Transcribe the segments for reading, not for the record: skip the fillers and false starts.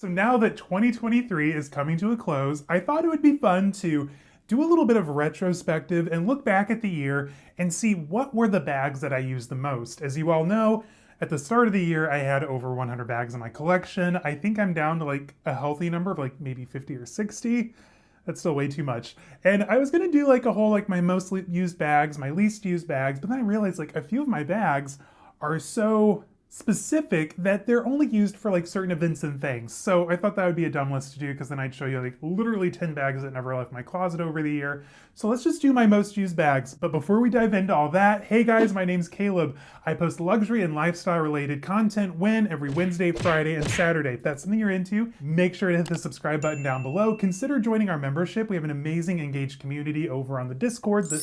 So now that 2023 is coming to a close, I thought it would be fun to do a little bit of retrospective and look back at the year and see what were the bags that I used the most. As you all know, at the start of the year, I had over 100 bags in my collection. I think I'm down to like a healthy number of like maybe 50 or 60. That's still way too much. And I was gonna do like a whole like my most used bags, my least used bags, but then I realized like a few of my bags are so specific that they're only used for like certain events and things. So I thought that would be a dumb list to do because then I'd show you like literally 10 bags that never left my closet over the year. So let's just do my most used bags. But before we dive into all that, hey guys, my name's Caleb. I post luxury and lifestyle related content every Wednesday, Friday, and Saturday. If that's something you're into, make sure to hit the subscribe button down below. Consider joining our membership. We have an amazing engaged community over on the Discord, the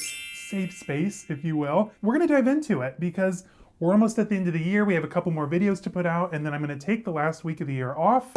safe space, if you will. We're gonna dive into it because we're almost at the end of the year. We have a couple more videos to put out, and then I'm going to take the last week of the year off.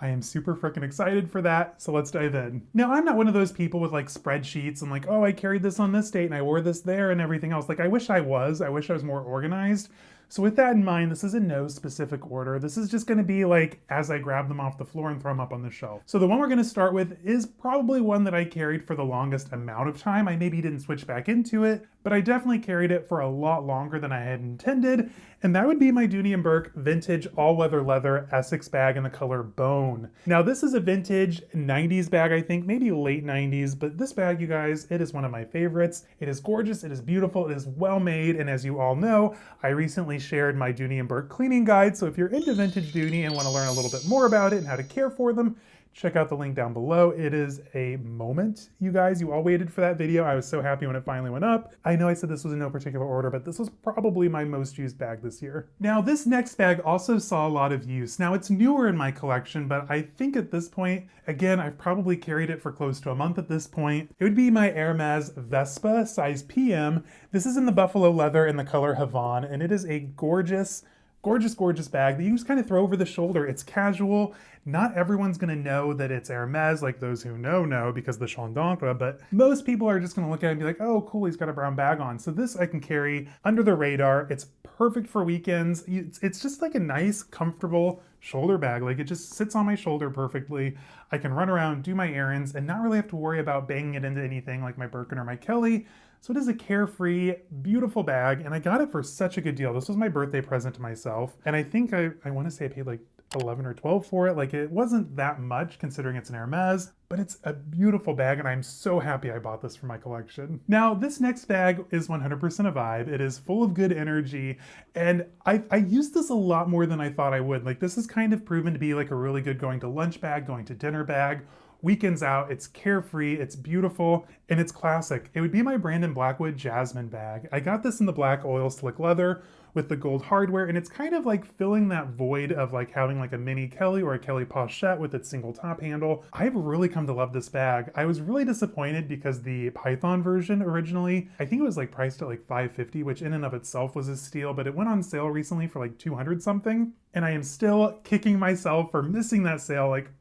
I am super freaking excited for that, so let's dive in. Now, I'm not one of those people with like spreadsheets and like, oh, I carried this on this date and I wore this there and everything else. Like, I wish I was more organized. So with that in mind, this is in no specific order. This is just gonna be like as I grab them off the floor and throw them up on the shelf. So the one we're gonna start with is probably one that I carried for the longest amount of time. I maybe didn't switch back into it, but I definitely carried it for a lot longer than I had intended. And that would be my Dooney Bourke vintage all-weather leather Essex bag in the color Bone. Now this is a vintage 90s bag, I think, maybe late 90s, but this bag, you guys, it is one of my favorites. It is gorgeous, it is beautiful, it is well made, and as you all know, I recently shared my Dooney Bourke cleaning guide, so if you're into vintage Dooney and want to learn a little bit more about it and how to care for them, check out the link down below. It is a moment, you guys. You all waited for that video. I was so happy when it finally went up. I know I said this was in no particular order, but this was probably my most used bag this year. Now, this next bag also saw a lot of use. Now, it's newer in my collection, but I think at this point, again, I've probably carried it for close to a month at this point. It would be my Hermes Vespa size PM. This is in the buffalo leather in the color Havana, and it is a gorgeous, gorgeous bag that you just kind of throw over the shoulder. It's casual. Not everyone's gonna know that it's Hermes, like those who know because the Chant d'Ancre, but most people are just gonna look at it and be like, oh, cool, he's got a brown bag on. So this I can carry under the radar. It's perfect for weekends. It's just like a nice, comfortable shoulder bag. Like it just sits on my shoulder perfectly. I can run around, do my errands, and not really have to worry about banging it into anything like my Birkin or my Kelly. So it is a carefree, beautiful bag, and I got it for such a good deal. This was my birthday present to myself, and I think I want to say I paid like 11 or 12 for it. Like it wasn't that much considering it's an Hermes, but it's a beautiful bag and I'm so happy I bought this for my collection. Now this next bag is 100% a vibe. It is full of good energy and I used this a lot more than I thought I would. Like this is kind of proven to be like a really good going to lunch bag, going to dinner bag. Weekends out, it's carefree, it's beautiful, and it's classic. It would be my Brandon Blackwood Jasmine bag. I got this in the black oil slick leather with the gold hardware, and it's kind of like filling that void of like having like a mini Kelly or a Kelly pochette with its single top handle. I've really come to love this bag. I was really disappointed because the Python version originally, I think it was like priced at like $550, which in and of itself was a steal, but it went on sale recently for like 200 something, and I am still kicking myself for missing that sale. Like,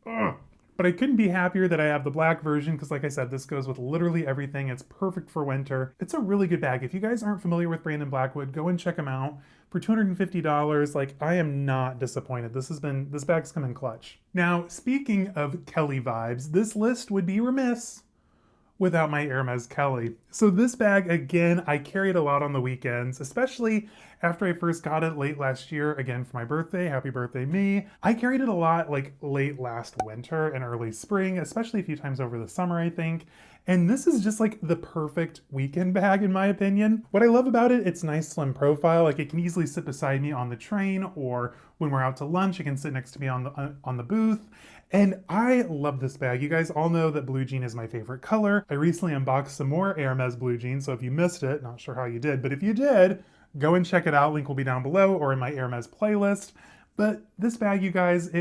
ugh. But I couldn't be happier that I have the black version because like I said, this goes with literally everything. It's perfect for winter. It's a really good bag. If you guys aren't familiar with Brandon Blackwood, go and check him out. For $250, like I am not disappointed. This bag's come in clutch. Now, speaking of Kelly vibes, this list would be remiss without my Hermès Kelly. So this bag, again, I carried a lot on the weekends, especially after I first got it late last year, again for my birthday, happy birthday me. I carried it a lot like late last winter and early spring, especially a few times over the summer, I think. And this is just like the perfect weekend bag in my opinion. What I love about it, it's nice slim profile. Like it can easily sit beside me on the train or when we're out to lunch, it can sit next to me on the booth. And I love this bag. You guys all know that blue jean is my favorite color. I recently unboxed some more Hermes blue jeans, so if you missed it, not sure how you did, but if you did, go and check it out. Link will be down below or in my Hermes playlist. But this bag, you guys,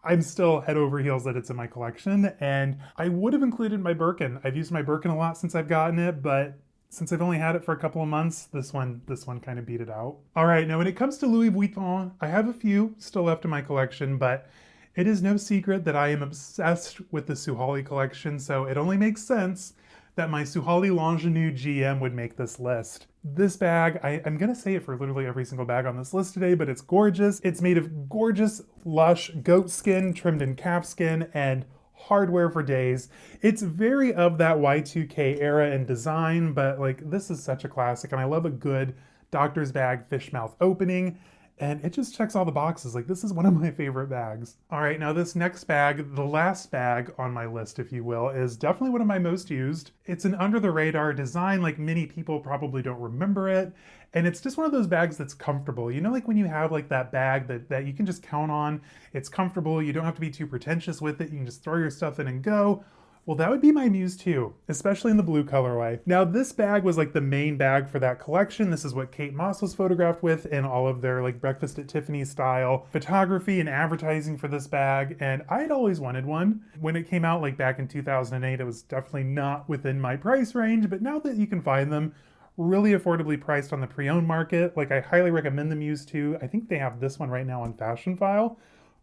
I'm still head over heels that it's in my collection, and I would have included my Birkin. I've used my Birkin a lot since I've gotten it, but since I've only had it for a couple of months, this one kind of beat it out. All right, now when it comes to Louis Vuitton, I have a few still left in my collection, but it is no secret that I am obsessed with the Suhali collection, so it only makes sense that my Suhali Lingerie GM would make this list. This bag, I'm gonna say it for literally every single bag on this list today, but it's gorgeous. It's made of gorgeous, lush goat skin trimmed in calfskin and hardware for days. It's very of that Y2K era in design, but like this is such a classic, and I love a good doctor's bag fish mouth opening, and it just checks all the boxes. Like this is one of my favorite bags. All right, now this next bag, the last bag on my list, if you will, is definitely one of my most used. It's an under the radar design, like many people probably don't remember it. And it's just one of those bags that's comfortable. You know, like when you have like that bag that you can just count on, it's comfortable, you don't have to be too pretentious with it, you can just throw your stuff in and go. Well, that would be my Muse Two, especially in the blue colorway. Now, this bag was like the main bag for that collection. This is what Kate Moss was photographed with in all of their like Breakfast at Tiffany's style photography and advertising for this bag. And I'd always wanted one. When it came out like back in 2008, it was definitely not within my price range, but now that you can find them really affordably priced on the pre-owned market, like I highly recommend the Muse Two. I think they have this one right now on Fashion File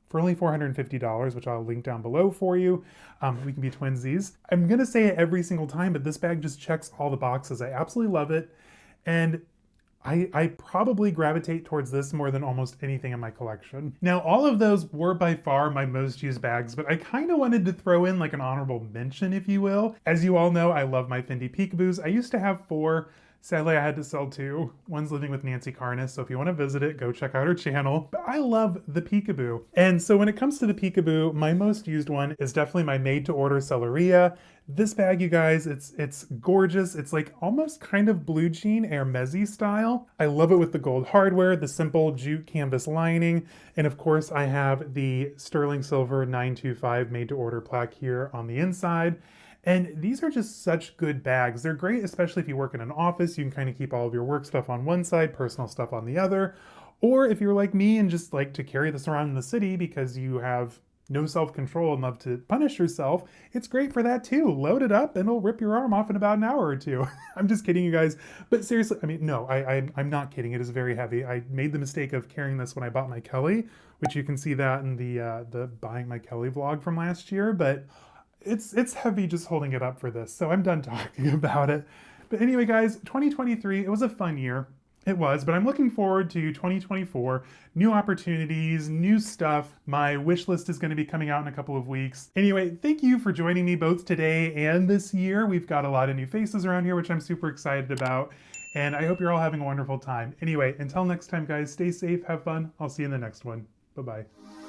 for only $450, which I'll link down below for you. We can be twinsies. I'm gonna say it every single time, but this bag just checks all the boxes. I absolutely love it. And I probably gravitate towards this more than almost anything in my collection. Now, all of those were by far my most used bags, but I kind of wanted to throw in like an honorable mention, if you will. As you all know, I love my Fendi peekaboos. I used to have 4. Sadly, I had to sell 2. One's living with Nancy Carness, so if you want to visit it, go check out her channel. But I love the peekaboo. And so when it comes to the peekaboo, my most used one is definitely my made-to-order Selleria. This bag, you guys, it's gorgeous. It's like almost kind of blue jean Hermès style. I love it with the gold hardware, the simple jute canvas lining, and of course I have the sterling silver 925 made-to-order plaque here on the inside. And these are just such good bags. They're great, especially if you work in an office. You can kind of keep all of your work stuff on one side, personal stuff on the other. Or if you're like me and just like to carry this around in the city because you have no self-control and love to punish yourself, it's great for that too. Load it up and it'll rip your arm off in about an hour or 2. I'm just kidding, you guys. But seriously, I mean, no, I'm not kidding. It is very heavy. I made the mistake of carrying this when I bought my Kelly, which you can see that in the buying my Kelly vlog from last year. But it's heavy just holding it up for this, so I'm done talking about it. But anyway, guys, 2023, it was a fun year. It was, but I'm looking forward to 2024. New opportunities, new stuff. My wish list is going to be coming out in a couple of weeks. Anyway, thank you for joining me both today and this year. We've got a lot of new faces around here, which I'm super excited about. And I hope you're all having a wonderful time. Anyway, until next time, guys, stay safe, have fun. I'll see you in the next one. Bye-bye.